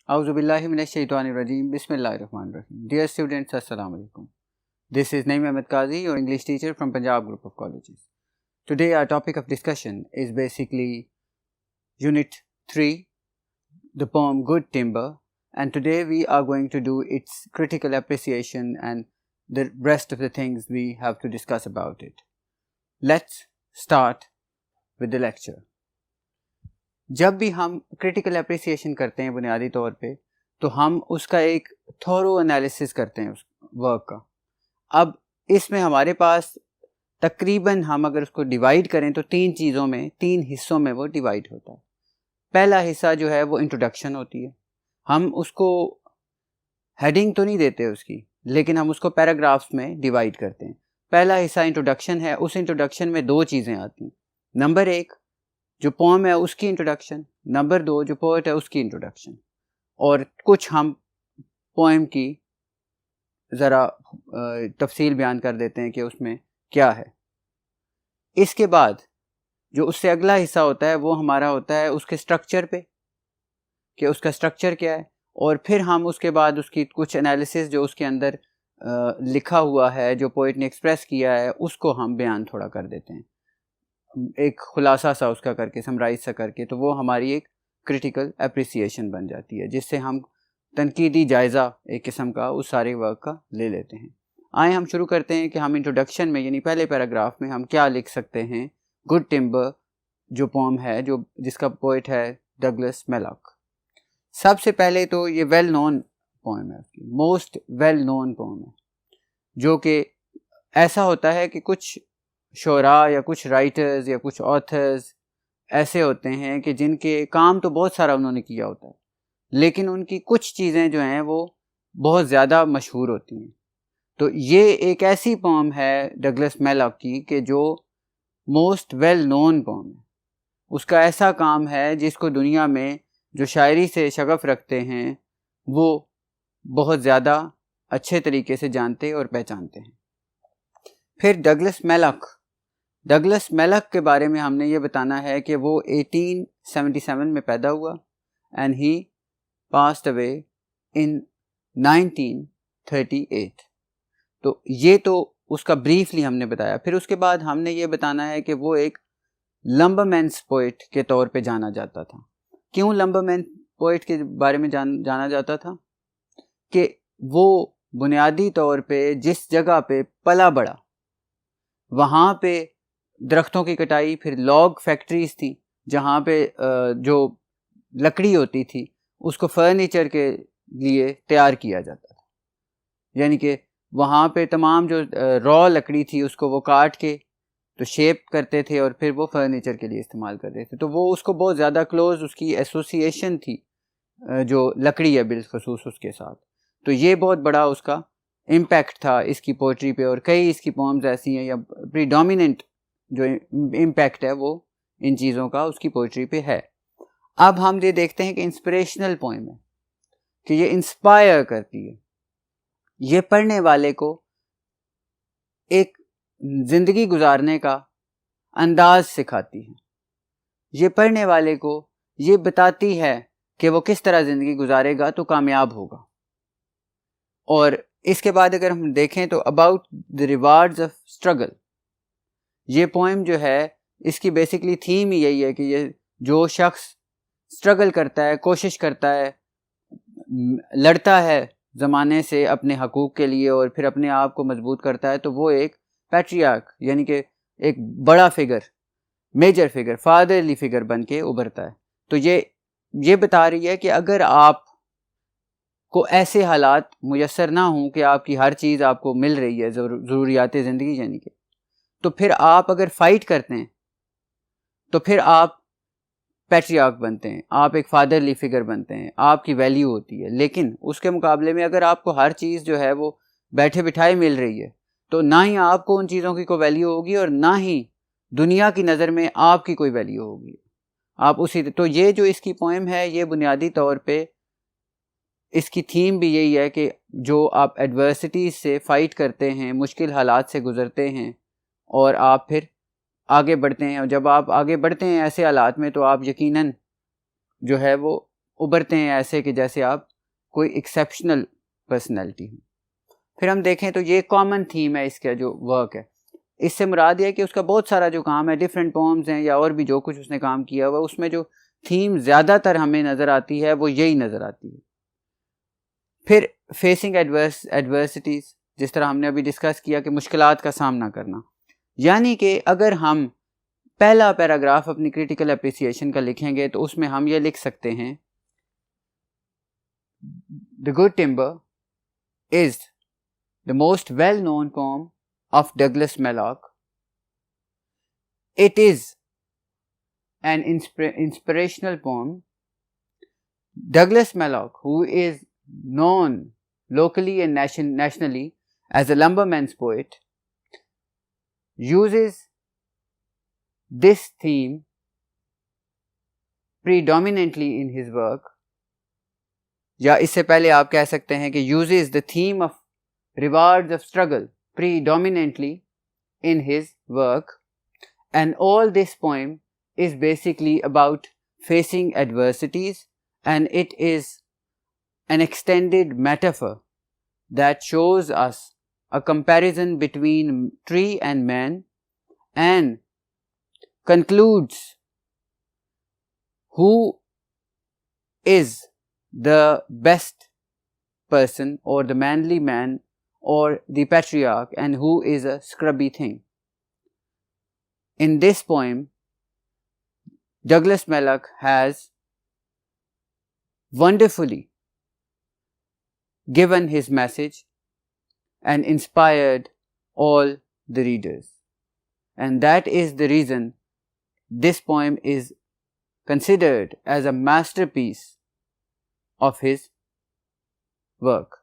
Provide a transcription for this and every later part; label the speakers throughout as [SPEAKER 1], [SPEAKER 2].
[SPEAKER 1] A'udhu billahi minash shaitanir rajim. Bismillahir rahmanir rahim. Dear students, assalamu alaikum. This is Naeem Ahmed Qazi, your English teacher from Punjab Group of Colleges. Today our topic of discussion is basically Unit 3, the poem Good Timber, and today we are going to do its critical appreciation and the rest of the things we have to discuss about it. Let's start with the lecture. جب بھی ہم critical appreciation کرتے ہیں بنیادی طور پہ تو ہم اس کا ایک تھورو انالیسس کرتے ہیں اس ورک کا. اب اس میں ہمارے پاس تقریباً ہم اگر اس کو ڈیوائڈ کریں تو تین حصوں میں وہ ڈیوائڈ ہوتا ہے. پہلا حصہ جو ہے وہ انٹروڈکشن ہوتی ہے. ہم اس کو ہیڈنگ تو نہیں دیتے اس کی، لیکن ہم اس کو پیراگرافس میں ڈیوائڈ کرتے ہیں. پہلا حصہ انٹروڈکشن ہے. اس انٹروڈکشن میں دو چیزیں آتی ہیں. نمبر ایک جو پوم ہے اس کی انٹروڈکشن، نمبر دو جو پوئٹ ہے اس کی انٹروڈکشن، اور کچھ ہم پوئم کی ذرا تفصیل بیان کر دیتے ہیں کہ اس میں کیا ہے. اس کے بعد جو اس سے اگلا حصہ ہوتا ہے وہ ہمارا ہوتا ہے اس کے سٹرکچر پہ کہ اس کا سٹرکچر کیا ہے، اور پھر ہم اس کے بعد اس کی کچھ انالیسس جو اس کے اندر لکھا ہوا ہے جو پوئٹ نے ایکسپریس کیا ہے اس کو ہم بیان تھوڑا کر دیتے ہیں، ایک خلاصہ سا اس کا کر کے، سمرائز سا کر کے. تو وہ ہماری ایک کرٹیکل اپریسیشن بن جاتی ہے جس سے ہم تنقیدی جائزہ ایک قسم کا اس سارے ورک کا لے لیتے ہیں. آئیں ہم شروع کرتے ہیں کہ ہم انٹروڈکشن میں یعنی پہلے پیراگراف میں ہم کیا لکھ سکتے ہیں. گڈ ٹمبر جو پوم ہے جس کا پوئٹ ہے ڈگلس میلاک. سب سے پہلے تو یہ ویل نون پوم ہے، موسٹ ویل نون پوم ہے، جو کہ ایسا ہوتا ہے کہ کچھ شعراء یا کچھ رائٹرز یا کچھ آتھرز ایسے ہوتے ہیں کہ جن کے کام تو بہت سارا انہوں نے کیا ہوتا ہے، لیکن ان کی کچھ چیزیں جو ہیں وہ بہت زیادہ مشہور ہوتی ہیں. تو یہ ایک ایسی پوم ہے ڈگلس میلاک کی کہ جو موسٹ ویل نون پوم ہے. اس کا ایسا کام ہے جس کو دنیا میں جو شاعری سے شغف رکھتے ہیں وہ بہت زیادہ اچھے طریقے سے جانتے اور پہچانتے ہیں. پھر ڈگلس میلاک کے بارے میں ہم نے یہ بتانا ہے کہ وہ 1877 میں پیدا ہوا اینڈ ہی پاسڈ اوے ان 1938. تو یہ تو اس کا بریفلی ہم نے بتایا. پھر اس کے بعد ہم نے یہ بتانا ہے کہ وہ ایک لمبرمینس پوئٹ کے طور پہ جانا جاتا تھا. کیوں لمبرمین پوئٹ کے بارے میں جانا جاتا تھا؟ کہ وہ بنیادی طور پہ جس جگہ پہ پلا بڑا وہاں پہ درختوں کی کٹائی، پھر لاگ فیکٹریز تھی جہاں پہ جو لکڑی ہوتی تھی اس کو فرنیچر کے لیے تیار کیا جاتا تھا. یعنی کہ وہاں پہ تمام جو را لکڑی تھی اس کو وہ کاٹ کے تو شیپ کرتے تھے اور پھر وہ فرنیچر کے لیے استعمال کرتے تھے. تو وہ اس کو بہت زیادہ کلوز اس کی ایسوسیشن تھی جو لکڑی ہے بالخصوص اس کے ساتھ. تو یہ بہت بڑا اس کا امپیکٹ تھا اس کی پوئٹری پہ، اور کئی اس کی پومز ایسی ہیں یا پریڈومیننٹ جو امپیکٹ ہے وہ ان چیزوں کا اس کی پوئٹری پہ ہے. اب ہم یہ دیکھتے ہیں کہ انسپریشنل پوئم ہے کہ یہ انسپائر کرتی ہے، یہ پڑھنے والے کو ایک زندگی گزارنے کا انداز سکھاتی ہے، یہ پڑھنے والے کو یہ بتاتی ہے کہ وہ کس طرح زندگی گزارے گا تو کامیاب ہوگا. اور اس کے بعد اگر ہم دیکھیں تو about the rewards of struggle, یہ پوئم جو ہے اس کی بیسکلی تھیم ہی یہی ہے کہ یہ جو شخص اسٹرگل کرتا ہے، کوشش کرتا ہے، لڑتا ہے زمانے سے اپنے حقوق کے لیے اور پھر اپنے آپ کو مضبوط کرتا ہے، تو وہ ایک پیٹریارک یعنی کہ ایک بڑا فگر، میجر فگر، فادرلی فگر بن کے ابھرتا ہے. تو یہ بتا رہی ہے کہ اگر آپ کو ایسے حالات میسر نہ ہوں کہ آپ کی ہر چیز آپ کو مل رہی ہے، ضروریات زندگی یعنی کہ، تو پھر آپ اگر فائٹ کرتے ہیں تو پھر آپ پیٹریارک بنتے ہیں، آپ ایک فادرلی فگر بنتے ہیں، آپ کی ویلیو ہوتی ہے. لیکن اس کے مقابلے میں اگر آپ کو ہر چیز جو ہے وہ بیٹھے بٹھائے مل رہی ہے تو نہ ہی آپ کو ان چیزوں کی کوئی ویلیو ہوگی اور نہ ہی دنیا کی نظر میں آپ کی کوئی ویلیو ہوگی. آپ تو یہ جو اس کی پوئم ہے یہ بنیادی طور پہ اس کی تھیم بھی یہی ہے کہ جو آپ ایڈورسٹیز سے فائٹ کرتے ہیں، مشکل حالات سے گزرتے ہیں اور آپ پھر آگے بڑھتے ہیں، اور جب آپ آگے بڑھتے ہیں ایسے حالات میں تو آپ یقیناً جو ہے وہ ابھرتے ہیں ایسے کہ جیسے آپ کوئی ایکسیپشنل پرسنالٹی ہیں. پھر ہم دیکھیں تو یہ کامن تھیم ہے اس کا جو ورک ہے. اس سے مراد یہ ہے کہ اس کا بہت سارا جو کام ہے, ڈفرینٹ پومز ہیں یا اور بھی جو کچھ اس نے کام کیا ہوا, اس میں جو تھیم زیادہ تر ہمیں نظر آتی ہے وہ یہی نظر آتی ہے. پھر فیسنگ ایڈورسٹیز, جس طرح ہم نے ابھی ڈسکس کیا کہ مشکلات کا سامنا کرنا, یعنی کہ اگر ہم پہلا پیراگراف اپنی کریٹیکل اپریسیشن کا لکھیں گے تو اس میں ہم یہ لکھ سکتے ہیں, The Good Timber is the most well-known poem of Douglas Malloch. It is an inspirational poem. Douglas Malloch, who is known locally and nationally as a lumberman's poet, uses this theme predominantly in his work. یا اس سے پہلے آپ کہہ سکتے ہیں کہ uses the theme of rewards of struggle predominantly in his work, and all this poem is basically about facing adversities, and it is an extended metaphor that shows us a comparison between tree and man, and concludes who is the best person, or the manly man, or the patriarch, and who is a scrubby thing. In this poem, Douglas Malloch has wonderfully given his message and inspired all the readers. And that is the reason this poem is considered as a masterpiece of his work.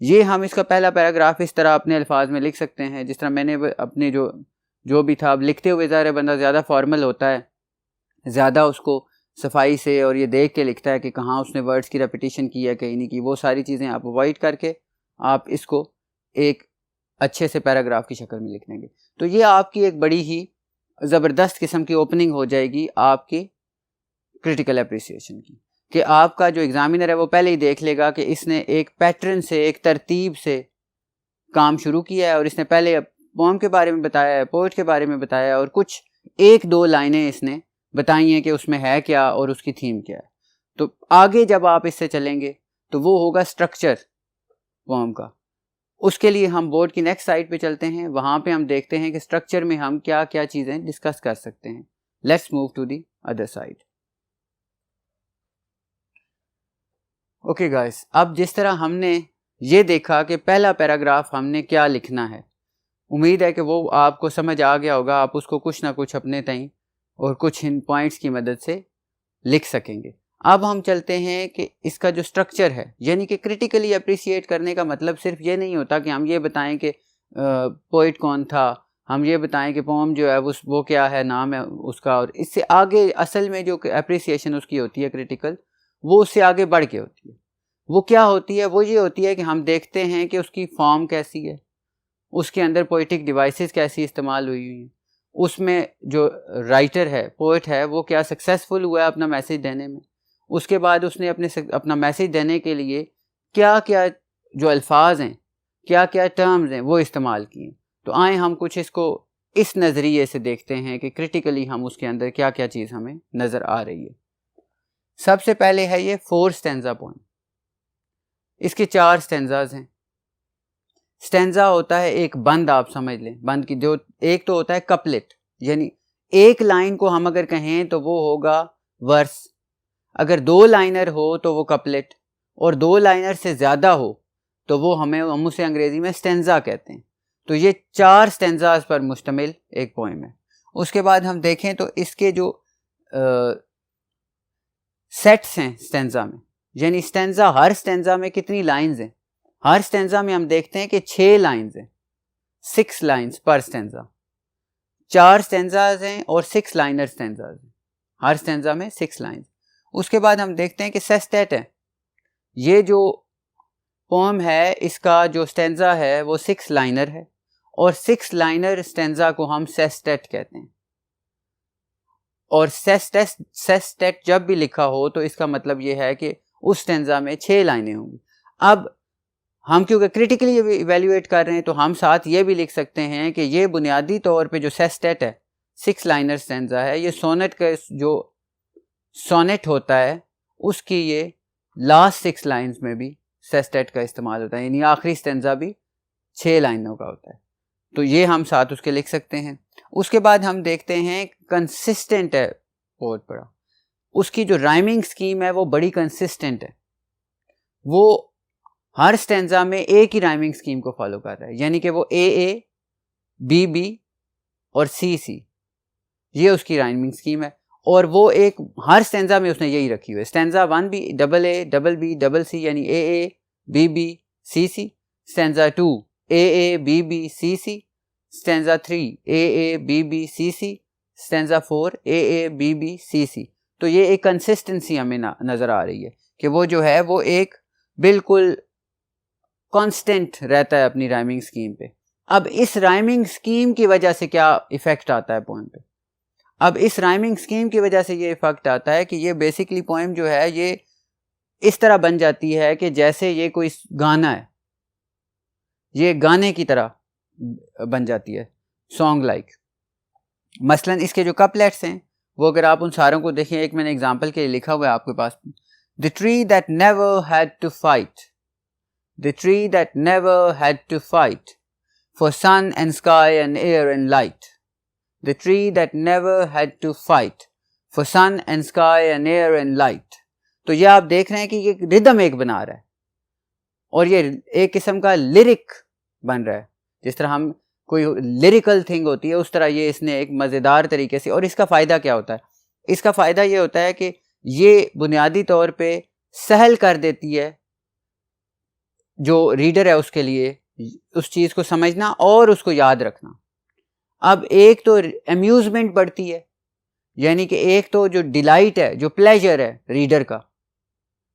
[SPEAKER 1] یہ ہم اس کا پہلا paragraph اس طرح اپنے الفاظ میں لکھ سکتے ہیں جس طرح میں نے اپنے جو بھی تھا. اب لکھتے ہوئے ظاہر بندہ زیادہ فارمل ہوتا ہے, زیادہ اس کو صفائی سے اور یہ دیکھ کے لکھتا ہے کہ کہاں اس نے ورڈز کی ریپیٹیشن کی ہے کہیں نہیں کی. وہ ساری چیزیں آپ اوائڈ کر کے آپ اس کو ایک اچھے سے پیراگراف کی شکل میں لکھ لیں گے. تو یہ آپ کی ایک بڑی ہی زبردست قسم کی اوپننگ ہو جائے گی آپ کی کریٹیکل اپریسیشن کی, کہ آپ کا جو ایگزامینر ہے وہ پہلے ہی دیکھ لے گا کہ اس نے ایک پیٹرن سے, ایک ترتیب سے کام شروع کیا ہے, اور اس نے پہلے پوم کے بارے میں بتایا ہے, پوئٹ کے بارے میں بتایا ہے, اور کچھ ایک دو لائنیں اس نے بتائی ہیں کہ اس میں ہے کیا اور اس کی تھیم کیا ہے. تو آگے جب آپ اس سے چلیں گے تو وہ ہوگا سٹرکچر پوم کا. اس کے لیے ہم بورڈ کی نیکسٹ سائڈ پہ چلتے ہیں, وہاں پہ ہم دیکھتے ہیں کہ سٹرکچر میں ہم کیا کیا چیزیں ڈسکس کر سکتے ہیں. Let's move to the other side. Okay guys, اب جس طرح ہم نے یہ دیکھا کہ پہلا پیراگراف ہم نے کیا لکھنا ہے, امید ہے کہ وہ آپ کو سمجھ آ گیا ہوگا. آپ اس کو کچھ نہ کچھ اپنے تئیں اور کچھ ان پوائنٹس کی مدد سے لکھ سکیں گے. اب ہم چلتے ہیں کہ اس کا جو سٹرکچر ہے, یعنی کہ کریٹیکلی اپریسیٹ کرنے کا مطلب صرف یہ نہیں ہوتا کہ ہم یہ بتائیں کہ پوئٹ کون تھا, ہم یہ بتائیں کہ پوم جو ہے وہ کیا ہے, نام ہے اس کا, اور اس سے آگے اصل میں جو اپریسیشن اس کی ہوتی ہے کریٹیکل, وہ اس سے آگے بڑھ کے ہوتی ہے. وہ کیا ہوتی ہے؟ وہ یہ ہوتی ہے کہ ہم دیکھتے ہیں کہ اس کی فارم کیسی ہے, اس کے اندر پوئٹک ڈیوائسز کیسی استعمال ہوئی ہیں, اس میں جو رائٹر ہے, پوئٹ ہے, وہ کیا سکسیزفل ہوا ہے اپنا میسیج دینے میں, اس کے بعد اس نے اپنا میسیج دینے کے لیے کیا کیا جو الفاظ ہیں, کیا کیا ٹرمز ہیں وہ استعمال کیے. تو آئیں ہم کچھ اس کو اس نظریے سے دیکھتے ہیں کہ کریٹیکلی ہم اس کے اندر کیا کیا چیز ہمیں نظر آ رہی ہے. سب سے پہلے ہے یہ 4 سٹینزا پوائم. اس کے 4 سٹینزاز ہیں. سٹینزا ہوتا ہے ایک بند, آپ سمجھ لیں بند کی, جو ایک تو ہوتا ہے کپلٹ, یعنی ایک لائن کو ہم اگر کہیں تو وہ ہوگا ورس, اگر 2 لائنر ہو تو وہ کپلٹ, اور 2 لائنر سے زیادہ ہو تو وہ ہم اسے انگریزی میں سٹینزا کہتے ہیں. تو یہ 4 سٹینزاز پر مشتمل ایک پوئم ہے. اس کے بعد ہم دیکھیں تو اس کے جو سیٹس ہیں سٹینزا میں, یعنی سٹینزا, ہر سٹینزا میں کتنی لائنز ہیں, ہر سٹینزا میں ہم دیکھتے ہیں کہ 6 لائنز ہیں, 6 لائنز پر سٹینزا. 4 سٹینزاز ہیں اور 6 لائنر سٹینزاز ہیں, ہر سٹینزا میں 6 لائنز. اس کے بعد ہم دیکھتے ہیں کہ سیسٹیٹ ہے. یہ جو پوم ہے اس کا جو سٹینزا ہے وہ 6 لائنر ہے, اور 6 لائنر سٹینزا کو ہم سیسٹیٹ کہتے ہیں. اور سیسٹیٹ جب بھی لکھا ہو تو اس کا مطلب یہ ہے کہ اس اسٹینزا میں 6 لائنیں ہوں گی. اب ہم کیونکہ کریٹیکلی ایویلیویٹ کر رہے ہیں تو ہم ساتھ یہ بھی لکھ سکتے ہیں کہ یہ بنیادی طور پہ جو سیسٹیٹ ہے 6 لائنر اسٹینزا ہے, یہ سونٹ کا جو سونٹ ہوتا ہے اس کی یہ لاسٹ 6 لائنز میں بھی سیسٹیٹ کا استعمال ہوتا ہے, یعنی آخری اسٹینزا بھی 6 لائنوں کا ہوتا ہے. تو یہ ہم ساتھ اس کے لکھ سکتے ہیں. اس کے بعد ہم دیکھتے ہیں کنسسٹنٹ ہے بہت بڑا, اس کی جو رائمنگ سکیم ہے وہ بڑی کنسسٹنٹ ہے, وہ ہر اسٹینزا میں ایک ہی رائمنگ سکیم کو فالو کر رہا ہے, یعنی کہ وہ اے بی بی اور سی سی, یہ اس کی رائمنگ سکیم ہے. اور وہ ایک ہر اسٹینزا میں اس نے یہی رکھی ہوئی ہے. اسٹینزا 1 بھی double A double B double C یعنی A B B C C, stanza 2 A B B C C, stanza 3 A B B C C, stanza 4 A B B C C. تو یہ ایک کنسسٹنسی ہمیں نظر آ رہی ہے کہ وہ جو ہے وہ ایک بالکل کانسٹنٹ رہتا ہے اپنی رائمنگ سکیم پہ. اب اس رائمنگ سکیم کی وجہ سے کیا ایفیکٹ آتا ہے پوئم پہ؟ اب اس رائمنگ سکیم کی وجہ سے یہ ایفیکٹ آتا ہے کہ یہ بیسیکلی پوئم جو ہے یہ اس طرح بن جاتی ہے کہ جیسے یہ کوئی گانا ہے, یہ گانے کی طرح بن جاتی ہے, سانگ لائک. مثلا اس کے جو کپلیٹس ہیں وہ اگر آپ ان ساروں کو دیکھیں, ایک میں نے اگزامپل کے لیے لکھا ہوا ہے آپ کے پاس, The tree that never had to fight, the tree that never had to fight for sun and sky and air and light, the tree that never had to fight for sun and sky and air and light. تو یہ آپ دیکھ رہے ہیں کہ یہ ردم ایک بنا رہا ہے اور یہ ایک قسم کا لیرک بن رہا ہے, جس طرح ہم کوئی لیریکل تھنگ ہوتی ہے اس طرح یہ اس نے ایک مزیدار طریقے سے. اور اس کا فائدہ کیا ہوتا ہے؟ اس کا فائدہ یہ ہوتا ہے کہ یہ بنیادی طور پہ سہل کر دیتی ہے جو ریڈر ہے اس کے لیے اس چیز کو سمجھنا اور اس کو یاد رکھنا. اب ایک تو امیوزمنٹ بڑھتی ہے, یعنی کہ ایک تو جو ڈیلائٹ ہے, جو پلیجر ہے ریڈر کا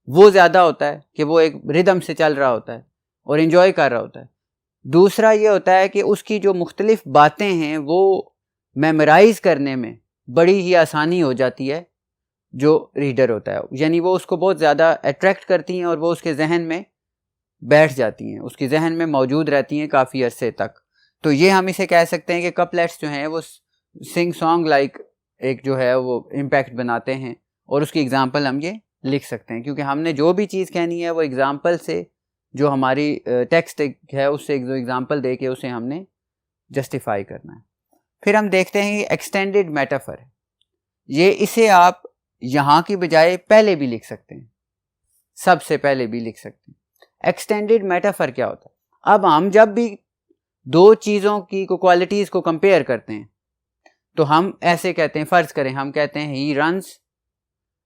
[SPEAKER 1] وہ زیادہ ہوتا ہے کہ وہ ایک ردم سے چل رہا ہوتا ہے اور انجوائے کر رہا ہوتا ہے. دوسرا یہ ہوتا ہے کہ اس کی جو مختلف باتیں ہیں وہ میمورائز کرنے میں بڑی ہی آسانی ہو جاتی ہے جو ریڈر ہوتا ہے, یعنی وہ اس کو بہت زیادہ اٹریکٹ کرتی ہیں اور وہ اس کے ذہن میں بیٹھ جاتی ہیں, اس کی ذہن میں موجود رہتی ہیں کافی عرصے تک. تو یہ ہم اسے کہہ سکتے ہیں کہ کپلیٹس جو ہیں وہ سنگ سانگ لائک ایک جو ہے وہ امپیکٹ بناتے ہیں, اور اس کی اگزامپل ہم یہ لکھ سکتے ہیں کیونکہ ہم نے جو بھی چیز کہنی ہے وہ اگزامپل سے, جو ہماری ٹیکسٹ ہے اس سے جو اگزامپل دے کے اسے ہم نے جسٹیفائی کرنا ہے. پھر ہم دیکھتے ہیں کہ ایکسٹینڈڈ میٹافر ہے, یہ اسے آپ یہاں کی بجائے پہلے بھی لکھ سکتے ہیں, سب سے پہلے بھی لکھ سکتے ہیں. ایکسٹینڈڈ میٹافر کیا ہوتا ہے؟ اب ہم جب بھی دو چیزوں کی کوالٹیز کو کمپیئر کرتے ہیں تو ہم ایسے کہتے ہیں, فرض کریں ہم کہتے ہیں he runs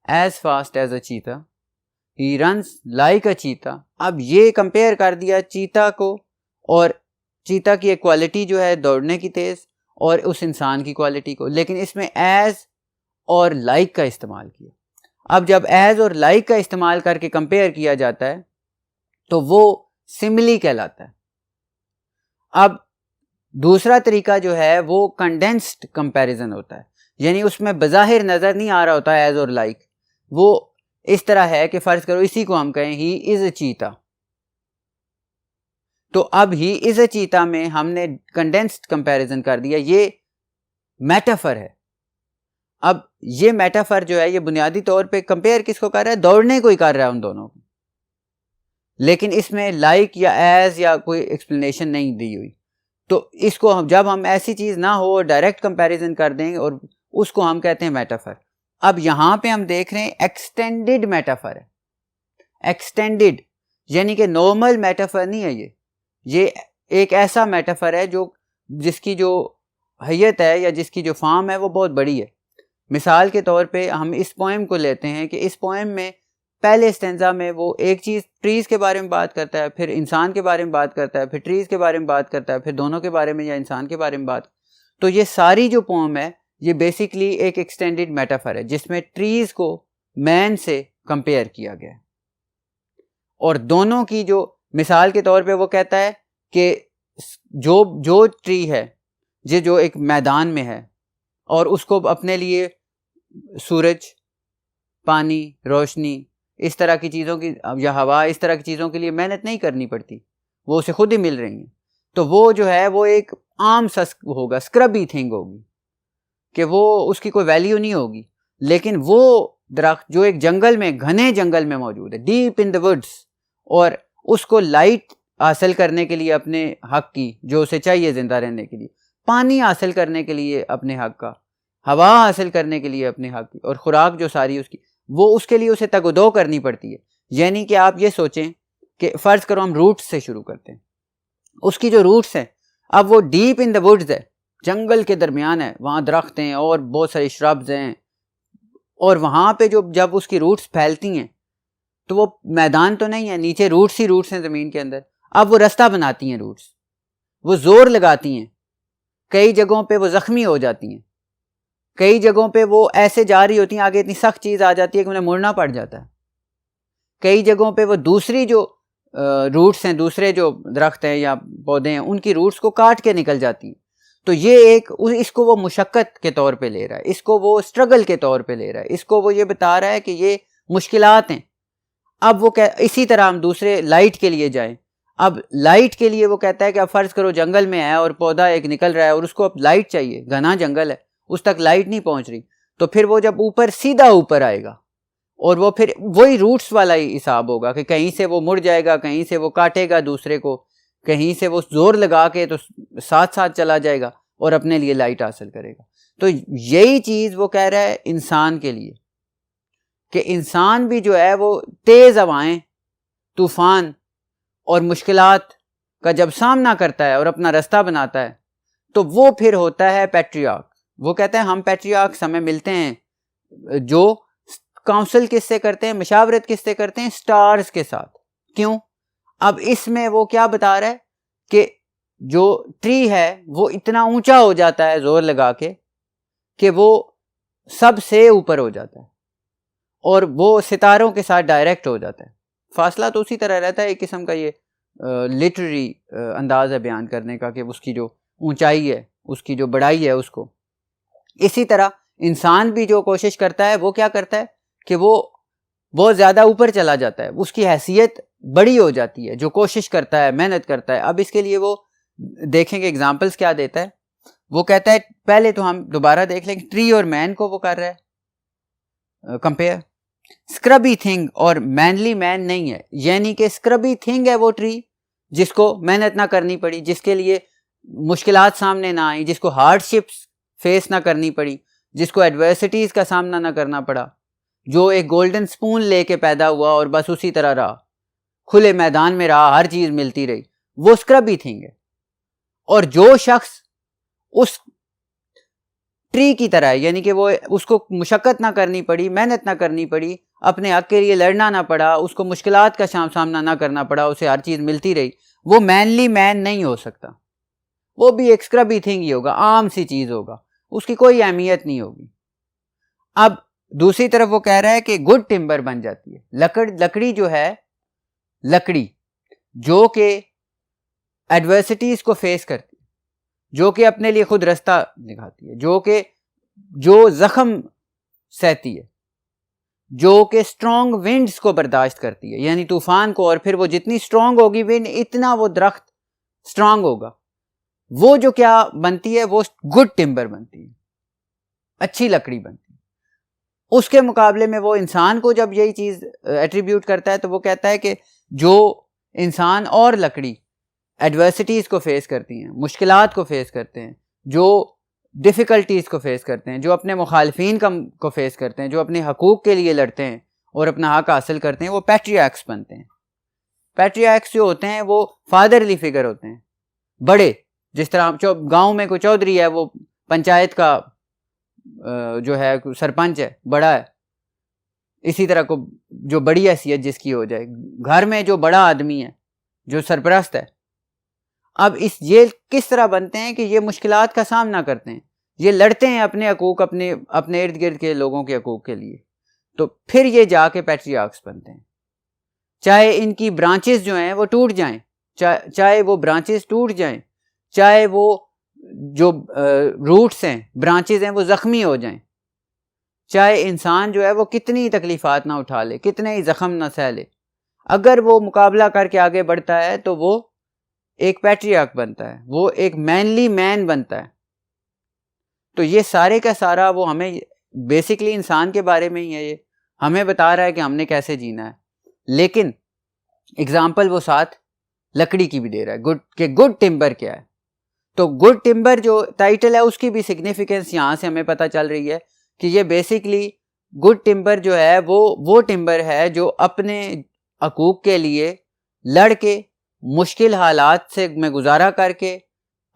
[SPEAKER 1] as fast as a cheetah, he runs like a چیتا. اب یہ کمپیئر کر دیا چیتا کو, اور چیتا کی ایک کوالٹی جو ہے دوڑنے کی تیز, اور اس انسان کی کوالٹی کو, لیکن اس میں ایز اور لائک کا استعمال کیا. اب جب ایز اور لائک کا استعمال کر کے کمپیئر کیا جاتا ہے تو وہ سملی کہلاتا ہے. اب دوسرا طریقہ جو ہے وہ کنڈینسڈ کمپیریزن ہوتا ہے, یعنی اس میں بظاہر نظر نہیں آ رہا ہوتا ایز اور لائک, وہ اس طرح ہے کہ فرض کرو اسی کو ہم کہیں ہی از اے چیتا, تو اب ہی از اے چیتا میں ہم نے کنڈینسڈ کمپیریزن کر دیا, یہ میٹافر ہے. اب یہ میٹافر جو ہے یہ بنیادی طور پہ کمپیئر کس کو کر رہا ہے؟ دوڑنے کو ہی کر رہا ہے ان دونوں کو, لیکن اس میں لائک یا ایز یا کوئی ایکسپلینیشن نہیں دی ہوئی. تو اس کو جب ہم ایسی چیز نہ ہو ڈائریکٹ کمپیریزن کر دیں اور اس کو ہم کہتے ہیں میٹافر. اب یہاں پہ ہم دیکھ رہے ہیں ایکسٹینڈڈ میٹافر ہے. ایکسٹینڈڈ یعنی کہ نارمل میٹافر نہیں ہے, یہ ایک ایسا میٹافر ہے جو جس کی جو حیت ہے یا جس کی جو فارم ہے وہ بہت بڑی ہے. مثال کے طور پہ ہم اس پوئم کو لیتے ہیں کہ اس پوئم میں پہلے اسٹینزا میں وہ ایک چیز ٹریز کے بارے میں بات کرتا ہے, پھر انسان کے بارے میں بات کرتا ہے, پھر ٹریز کے بارے میں بات کرتا ہے, پھر دونوں کے بارے میں یا انسان کے بارے میں بات. تو یہ ساری جو پوئم ہے یہ بیسیکلی ایک ایکسٹینڈڈ میٹافر ہے جس میں ٹریز کو مین سے کمپیئر کیا گیا ہے, اور دونوں کی جو مثال کے طور پہ وہ کہتا ہے کہ جو ٹری ہے جو ایک میدان میں ہے اور اس کو اپنے لیے سورج، پانی، روشنی، اس طرح کی چیزوں کی یا ہوا، اس طرح کی چیزوں کے لیے محنت نہیں کرنی پڑتی، وہ اسے خود ہی مل رہی ہیں. تو وہ جو ہے وہ ایک عام سا ہوگا، اسکربی تھنگ ہوگی کہ وہ اس کی کوئی ویلیو نہیں ہوگی. لیکن وہ درخت جو ایک جنگل میں، گھنے جنگل میں موجود ہے، ڈیپ ان دا وڈس، اور اس کو لائٹ حاصل کرنے کے لیے اپنے حق کی جو اسے چاہیے زندہ رہنے کے لیے، پانی حاصل کرنے کے لیے اپنے حق کا، ہوا حاصل کرنے کے لیے اپنے حق کی، اور خوراک جو ساری اس کی، وہ اس کے لیے اسے تگ و دو کرنی پڑتی ہے. یعنی کہ آپ یہ سوچیں کہ فرض کرو ہم روٹس سے شروع کرتے ہیں. اس کی جو روٹس ہیں اب وہ ڈیپ ان دا وڈز ہے، جنگل کے درمیان ہے، وہاں درخت ہیں اور بہت سارے شربز ہیں، اور وہاں پہ جب اس کی روٹس پھیلتی ہیں تو وہ میدان تو نہیں ہے، نیچے روٹس ہی روٹس ہیں زمین کے اندر. اب وہ رستہ بناتی ہیں روٹس، وہ زور لگاتی ہیں، کئی جگہوں پہ وہ زخمی ہو جاتی ہیں، کئی جگہوں پہ وہ ایسے جا رہی ہوتی ہیں، آگے اتنی سخت چیز آ جاتی ہے کہ انہیں مڑنا پڑ جاتا ہے. کئی جگہوں پہ وہ دوسری جو روٹس ہیں، دوسرے جو درخت ہیں یا پودے ہیں، ان کی روٹس کو کاٹ کے نکل جاتی ہیں. تو یہ اس کو وہ مشقت کے طور پہ لے رہا ہے، اس کو وہ اسٹرگل کے طور پہ لے رہا ہے، اس کو وہ یہ بتا رہا ہے کہ یہ مشکلات ہیں. اب وہ اسی طرح ہم دوسرے لائٹ کے لیے جائیں. اب لائٹ کے لیے وہ کہتا ہے کہ اب فرض کرو جنگل میں ہے اور پودا ایک نکل رہا ہے اور اس کو اب لائٹ چاہیے، گھنا جنگل ہے، اس تک لائٹ نہیں پہنچ رہی. تو پھر وہ جب سیدھا اوپر آئے گا اور وہ پھر وہی روٹس والا ہی حساب ہوگا کہ کہیں سے وہ مڑ جائے گا، کہیں سے وہ کاٹے گا دوسرے کو، کہیں سے وہ زور لگا کے تو ساتھ ساتھ چلا جائے گا اور اپنے لیے لائٹ حاصل کرے گا. تو یہی چیز وہ کہہ رہا ہے انسان کے لیے، کہ انسان بھی جو ہے وہ تیز ہوائیں، طوفان اور مشکلات کا جب سامنا کرتا ہے اور اپنا رستہ بناتا ہے تو وہ پھر ہوتا ہے پیٹریارک. وہ کہتے ہیں ہم پیٹریارکس ہمیں ملتے ہیں جو کاؤنسل کس سے کرتے ہیں، مشاورت کس سے کرتے ہیں، سٹارز کے ساتھ. کیوں؟ اب اس میں وہ کیا بتا رہا ہے کہ جو ٹری ہے وہ اتنا اونچا ہو جاتا ہے زور لگا کے کہ وہ سب سے اوپر ہو جاتا ہے اور وہ ستاروں کے ساتھ ڈائریکٹ ہو جاتا ہے. فاصلہ تو اسی طرح رہتا ہے، ایک قسم کا یہ لٹری انداز ہے بیان کرنے کا کہ اس کی جو اونچائی ہے، اس کی جو بڑائی ہے اس کو. اسی طرح انسان بھی جو کوشش کرتا ہے وہ کیا کرتا ہے کہ وہ بہت زیادہ اوپر چلا جاتا ہے، اس کی حیثیت بڑی ہو جاتی ہے جو کوشش کرتا ہے، محنت کرتا ہے. اب اس کے لیے وہ دیکھیں کہ اگزامپلس کیا دیتا ہے. وہ کہتا ہے پہلے تو ہم دوبارہ دیکھ لیں کہ ٹری اور مین کو وہ کر رہا ہے کمپیئر. اسکربی تھنگ اور مینلی مین نہیں ہے، یعنی کہ اسکربی تھنگ ہے وہ ٹری جس کو محنت نہ کرنی پڑی، جس کے لیے مشکلات سامنے نہ آئیں، جس کو ہارڈ شپس فیس نہ کرنی پڑی، جس کو ایڈورسٹیز کا سامنا نہ کرنا پڑا، جو ایک گولڈن سپون لے کے پیدا ہوا اور بس اسی طرح رہا، کھلے میدان میں رہا، ہر چیز ملتی رہی، وہ اسکربی تھنگ ہے. اور جو شخص اس ٹری کی طرح ہے، یعنی کہ وہ اس کو مشقت نہ کرنی پڑی، محنت نہ کرنی پڑی، اپنے حق کے لیے لڑنا نہ پڑا، اس کو مشکلات کا سامنا نہ کرنا پڑا، اسے ہر چیز ملتی رہی، وہ مینلی مین نہیں ہو سکتا. وہ بھی ایک اسکربی تھنگ ہی ہوگا، عام سی چیز ہوگا، اس کی کوئی اہمیت نہیں ہوگی. اب دوسری طرف وہ کہہ رہا ہے کہ گڈ ٹمبر بن جاتی ہے، لکڑی جو ہے، لکڑی جو کہ ایڈورسٹیز کو فیس کرتی ہے، جو کہ اپنے لیے خود رستہ دکھاتی ہے، جو زخم سہتی ہے، جو کہ اسٹرانگ ونڈز کو برداشت کرتی ہے، یعنی طوفان کو، اور پھر وہ جتنی اسٹرانگ ہوگی ونڈ اتنا وہ درخت اسٹرانگ ہوگا. وہ جو کیا بنتی ہے وہ گڈ ٹمبر بنتی ہے، اچھی لکڑی بنتی ہے. اس کے مقابلے میں وہ انسان کو جب یہی چیز ایٹریبیوٹ کرتا ہے تو وہ کہتا ہے کہ جو انسان اور لکڑی ایڈورسٹیز کو فیس کرتی ہیں، مشکلات کو فیس کرتے ہیں، جو ڈیفیکلٹیز کو فیس کرتے ہیں، جو اپنے مخالفین کو فیس کرتے ہیں، جو اپنے حقوق کے لیے لڑتے ہیں اور اپنا حق حاصل کرتے ہیں، وہ پیٹریارکس بنتے ہیں. پیٹریارکس جو ہوتے ہیں وہ فادرلی فگر ہوتے ہیں، بڑے. جس طرح گاؤں میں کوئی چودھری ہے، وہ پنچایت کا جو ہے سرپنچ ہے، بڑا ہے. اسی طرح کو جو بڑی حیثیت جس کی ہو جائے، گھر میں جو بڑا آدمی ہے، جو سرپرست ہے. اب یہ کس طرح بنتے ہیں کہ یہ مشکلات کا سامنا کرتے ہیں، یہ لڑتے ہیں اپنے حقوق، اپنے ارد گرد کے لوگوں کے حقوق کے لیے. تو پھر یہ جا کے پیٹریارکس بنتے ہیں، چاہے ان کی برانچز جو ہیں وہ ٹوٹ جائیں، چاہے وہ برانچز ٹوٹ جائیں، چاہے وہ جو روٹس ہیں، برانچز ہیں، وہ زخمی ہو جائیں، چاہے انسان جو ہے وہ کتنی تکلیفات نہ اٹھا لے، کتنے ہی زخم نہ سہ لے، اگر وہ مقابلہ کر کے آگے بڑھتا ہے تو وہ ایک پیٹریارک بنتا ہے، وہ ایک مینلی مین بنتا ہے. تو یہ سارے کا سارا وہ ہمیں بیسکلی انسان کے بارے میں ہی ہے، یہ ہمیں بتا رہا ہے کہ ہم نے کیسے جینا ہے. لیکن اگزامپل وہ ساتھ لکڑی کی بھی دے رہا ہے کہ گڈ ٹمبر کیا ہے. تو گڈ ٹمبر جو ٹائٹل ہے اس کی بھی سگنیفیکنس یہاں سے ہمیں پتہ چل رہی ہے کہ یہ بیسکلی گڈ ٹمبر جو ہے وہ ٹمبر ہے جو اپنے حقوق کے لیے لڑ کے مشکل حالات سے میں گزارا کر کے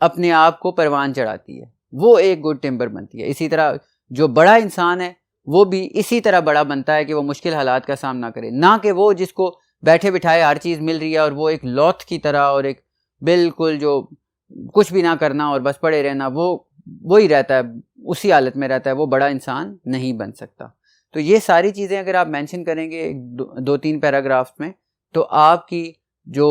[SPEAKER 1] اپنے آپ کو پروان چڑھاتی ہے، وہ ایک گڈ ٹمبر بنتی ہے. اسی طرح جو بڑا انسان ہے وہ بھی اسی طرح بڑا بنتا ہے کہ وہ مشکل حالات کا سامنا کرے، نہ کہ وہ جس کو بیٹھے بٹھائے ہر چیز مل رہی ہے اور وہ ایک لوتھ کی طرح اور ایک بالکل جو کچھ بھی نہ کرنا اور بس پڑے رہنا، وہی رہتا ہے، اسی حالت میں رہتا ہے، وہ بڑا انسان نہیں بن سکتا. تو یہ ساری چیزیں اگر آپ مینشن کریں گے 2-3 پیراگرافس میں تو آپ کی جو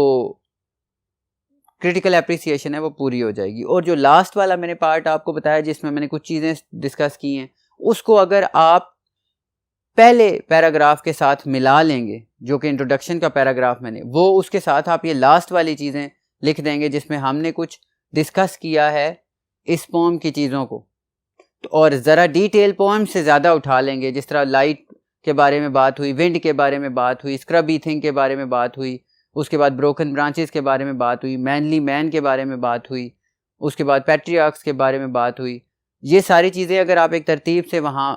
[SPEAKER 1] کرٹیکل اپریسیشن ہے وہ پوری ہو جائے گی. اور جو لاسٹ والا میں نے پارٹ آپ کو بتایا جس میں نے کچھ چیزیں ڈسکس کی ہیں، اس کو اگر آپ پہلے پیراگراف کے ساتھ ملا لیں گے جو کہ انٹروڈکشن کا پیراگراف میں نے، وہ اس کے ساتھ آپ یہ لاسٹ والی چیزیں لکھ دیں گے جس میں ہم نے کچھ ڈسکس کیا ہے اس پوم کی چیزوں کو، اور ذرا ڈیٹیل پوم سے زیادہ اٹھا لیں گے، جس طرح لائٹ کے بارے میں بات ہوئی، ونڈ کے بارے میں بات ہوئی، اسکربی تھنگ کے بارے میں بات ہوئی، اس کے بعد بروکن برانچز کے بارے میں بات ہوئی، مینلی مین کے بارے میں بات ہوئی، اس کے بعد پیٹریارکس کے بارے میں بات ہوئی. یہ ساری چیزیں اگر آپ ایک ترتیب سے وہاں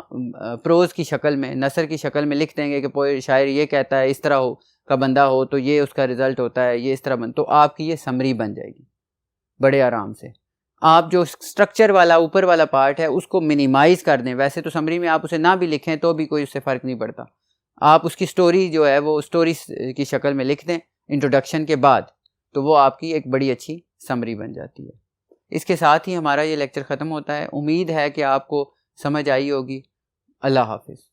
[SPEAKER 1] پروز کی شکل میں، نثر کی شکل میں لکھ دیں گے کہ شاعر یہ کہتا ہے اس طرح ہو کا بندہ ہو تو یہ اس کا رزلٹ ہوتا ہے، یہ اس طرح تو آپ کی یہ سمری بن جائے گی بڑے آرام سے. آپ جو اسٹرکچر والا اوپر والا پارٹ ہے اس کو منیمائز کر دیں. ویسے تو سمری میں آپ اسے نہ بھی لکھیں تو بھی کوئی اس سے فرق نہیں پڑتا، آپ اس کی سٹوری جو ہے وہ سٹوری کی شکل میں لکھ دیں انٹروڈکشن کے بعد، تو وہ آپ کی ایک بڑی اچھی سمری بن جاتی ہے. اس کے ساتھ ہی ہمارا یہ لیکچر ختم ہوتا ہے. امید ہے کہ آپ کو سمجھ آئی ہوگی. اللہ حافظ.